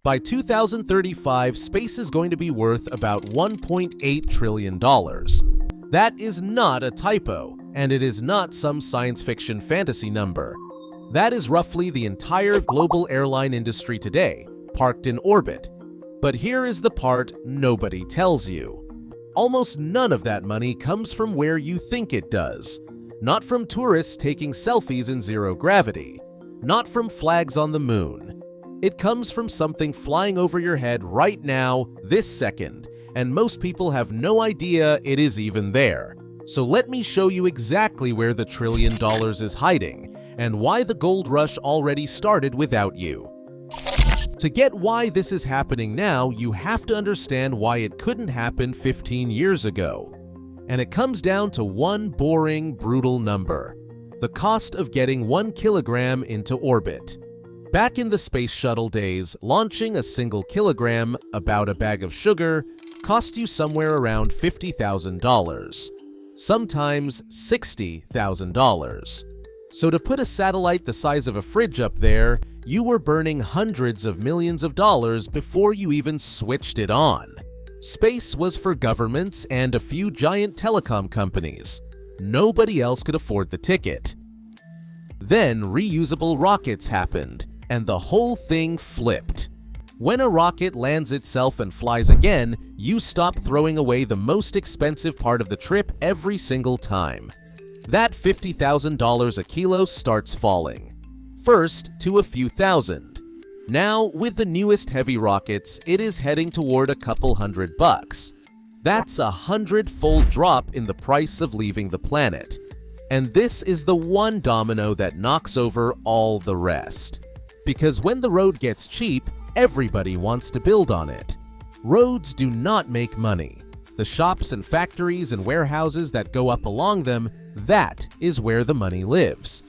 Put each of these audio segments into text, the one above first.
By 2035, space is going to be worth about $1.8 trillion. That is not a typo, and it is not some science fiction fantasy number. That is roughly the entire global airline industry today, parked in orbit. But here is the part nobody tells you. Almost none of that money comes from where you think it does. Not from tourists taking selfies in zero gravity. Not from flags on the moon. It comes from something flying over your head right now, this second, and most people have no idea it is even there. So let me show you exactly where the $1 trillion is hiding, and why the gold rush already started without you. To get why this is happening now, you have to understand why it couldn't happen 15 years ago. And it comes down to one boring, brutal number: the cost of getting 1 kilogram into orbit. Back in the space shuttle days, launching a single kilogram, about a bag of sugar, cost you somewhere around $50,000. Sometimes $60,000. So to put a satellite the size of a fridge up there, you were burning hundreds of millions of dollars before you even switched it on. Space was for governments and a few giant telecom companies. Nobody else could afford the ticket. Then reusable rockets happened, and the whole thing flipped. When a rocket lands itself and flies again, you stop throwing away the most expensive part of the trip every single time. That $50,000 a kilo starts falling. First to a few thousand. Now, with the newest heavy rockets, it is heading toward a couple $100. That's a 100-fold drop in the price of leaving the planet. And this is the one domino that knocks over all the rest. Because when the road gets cheap, everybody wants to build on it. Roads do not make money. The shops and factories and warehouses that go up along them, that is where the money lives.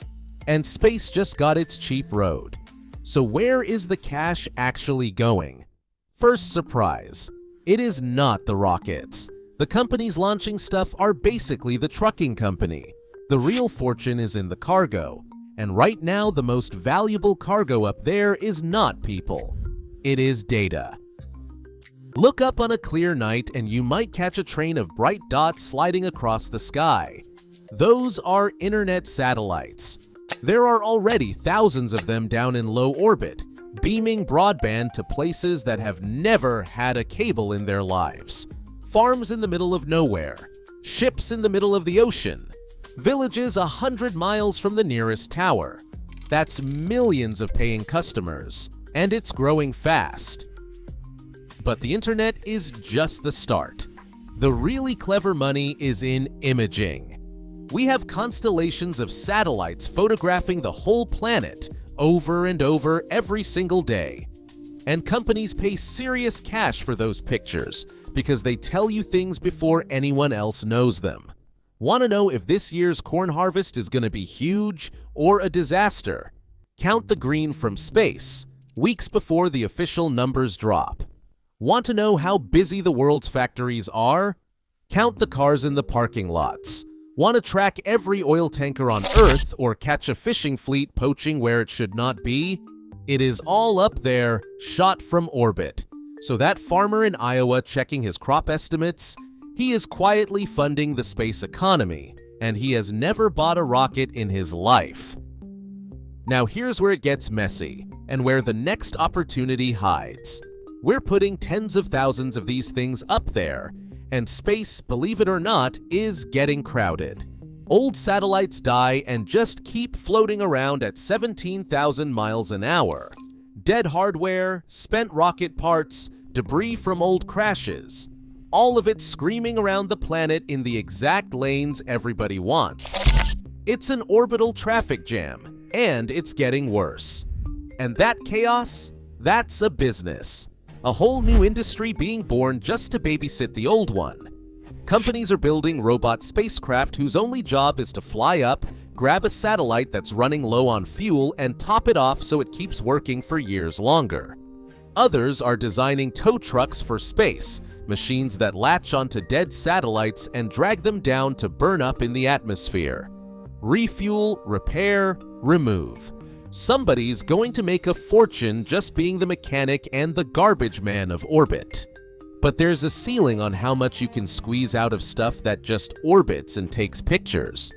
And space just got its cheap road. So where is the cash actually going? First surprise, it is not the rockets. The companies launching stuff are basically the trucking company. The real fortune is in the cargo. And right now, the most valuable cargo up there is not people. It is data. Look up on a clear night and you might catch a train of bright dots sliding across the sky. Those are internet satellites. There are already thousands of them down in low orbit, beaming broadband to places that have never had a cable in their lives. Farms in the middle of nowhere. Ships in the middle of the ocean. Villages 100 miles from the nearest tower. That's millions of paying customers, and it's growing fast. But the internet is just the start. The really clever money is in imaging. We have constellations of satellites photographing the whole planet over and over every single day. And companies pay serious cash for those pictures because they tell you things before anyone else knows them. Want to know if this year's corn harvest is going to be huge or a disaster? Count the green from space, weeks before the official numbers drop. Want to know how busy the world's factories are? Count the cars in the parking lots. Want to track every oil tanker on Earth or catch a fishing fleet poaching where it should not be? It is all up there, shot from orbit. So that farmer in Iowa checking his crop estimates, he is quietly funding the space economy, and he has never bought a rocket in his life. Now here's where it gets messy, and where the next opportunity hides. We're putting tens of thousands of these things up there, and space, believe it or not, is getting crowded. Old satellites die and just keep floating around at 17,000 miles an hour. Dead hardware, spent rocket parts, debris from old crashes. All of it screaming around the planet in the exact lanes everybody wants. It's an orbital traffic jam, and it's getting worse. And that chaos, that's a business. A whole new industry being born just to babysit the old one. Companies are building robot spacecraft whose only job is to fly up, grab a satellite that's running low on fuel, and top it off so it keeps working for years longer. Others are designing tow trucks for space, machines that latch onto dead satellites and drag them down to burn up in the atmosphere. Refuel, repair, remove. Somebody's going to make a fortune just being the mechanic and the garbage man of orbit. But there's a ceiling on how much you can squeeze out of stuff that just orbits and takes pictures.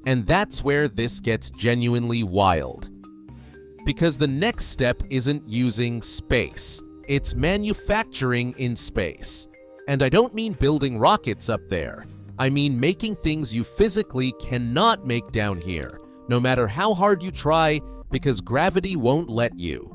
And that's where this gets genuinely wild. Because the next step isn't using space, it's manufacturing in space. And I don't mean building rockets up there. I mean making things you physically cannot make down here, no matter how hard you try, because gravity won't let you.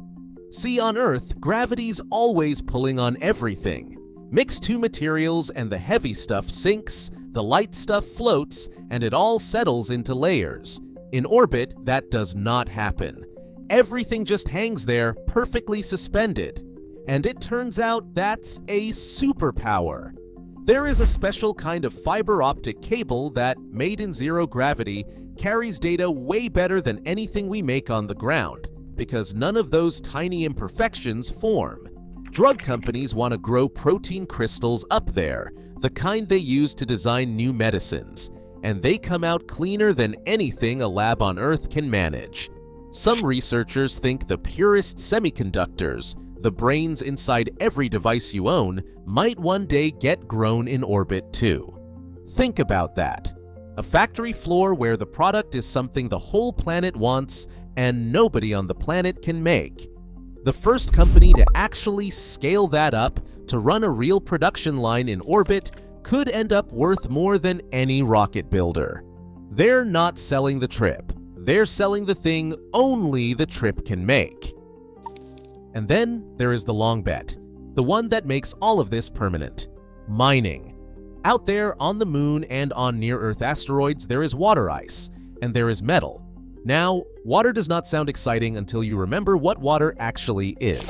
See, on Earth, gravity's always pulling on everything. Mix two materials and the heavy stuff sinks, the light stuff floats, and it all settles into layers. In orbit, that does not happen. Everything just hangs there, perfectly suspended. And it turns out that's a superpower. There is a special kind of fiber optic cable that, made in zero gravity, carries data way better than anything we make on the ground, because none of those tiny imperfections form. Drug companies want to grow protein crystals up there, the kind they use to design new medicines, and they come out cleaner than anything a lab on Earth can manage. Some researchers think the purest semiconductors, the brains inside every device you own, might one day get grown in orbit too. Think about that. A factory floor where the product is something the whole planet wants and nobody on the planet can make. The first company to actually scale that up to run a real production line in orbit could end up worth more than any rocket builder. They're not selling the trip. They're selling the thing only the trip can make. And then there is the long bet, the one that makes all of this permanent: mining. Out there on the moon and on near-Earth asteroids, there is water ice, and there is metal. Now, water does not sound exciting until you remember what water actually is.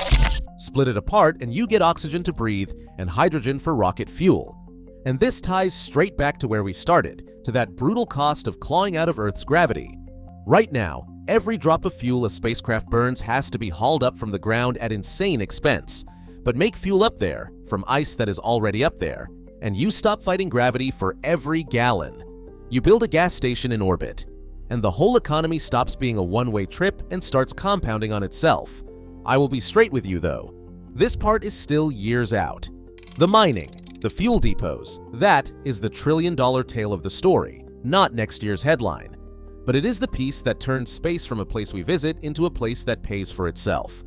Split it apart and you get oxygen to breathe and hydrogen for rocket fuel. And this ties straight back to where we started, to that brutal cost of clawing out of Earth's gravity. Right now, every drop of fuel a spacecraft burns has to be hauled up from the ground at insane expense. But make fuel up there, from ice that is already up there, and you stop fighting gravity for every gallon. You build a gas station in orbit, and the whole economy stops being a one-way trip and starts compounding on itself. I will be straight with you though. This part is still years out. The mining, the fuel depots, that is the trillion-dollar tale of the story, not next year's headline. But it is the piece that turns space from a place we visit into a place that pays for itself.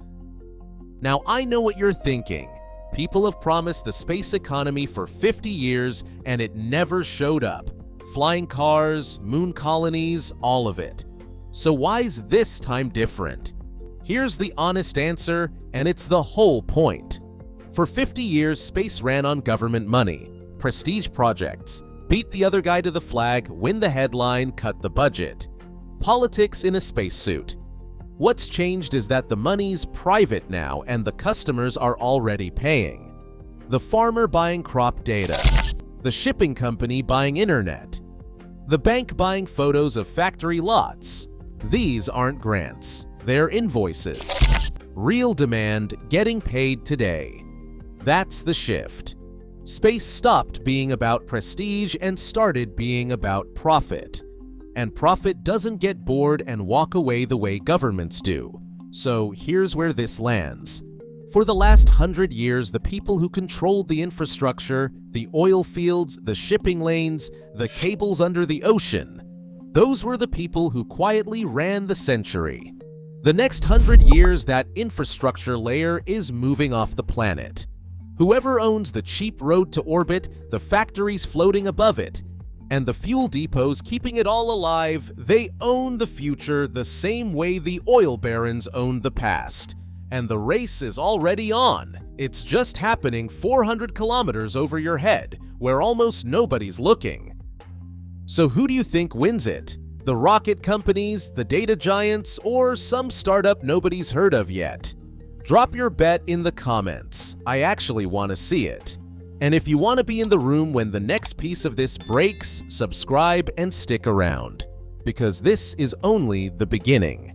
Now I know what you're thinking. People have promised the space economy for 50 years and it never showed up. Flying cars, moon colonies, all of it. So why's this time different? Here's the honest answer, and it's the whole point. For 50 years, space ran on government money, prestige projects, beat the other guy to the flag, win the headline, cut the budget. Politics in a spacesuit. What's changed is that the money's private now and the customers are already paying. The farmer buying crop data. The shipping company buying internet. The bank buying photos of factory lots. These aren't grants, they're invoices. Real demand getting paid today. That's the shift. Space stopped being about prestige and started being about profit. And profit doesn't get bored and walk away the way governments do. So here's where this lands. For the last 100 years, the people who controlled the infrastructure, the oil fields, the shipping lanes, the cables under the ocean, those were the people who quietly ran the century. The next 100 years, that infrastructure layer is moving off the planet. Whoever owns the cheap road to orbit, the factories floating above it, and the fuel depots keeping it all alive, they own the future the same way the oil barons owned the past. And the race is already on. It's just happening 400 kilometers over your head, where almost nobody's looking. So who do you think wins it? The rocket companies, the data giants, or some startup nobody's heard of yet? Drop your bet in the comments. I actually want to see it. And if you want to be in the room when the next piece of this breaks, subscribe and stick around, because this is only the beginning.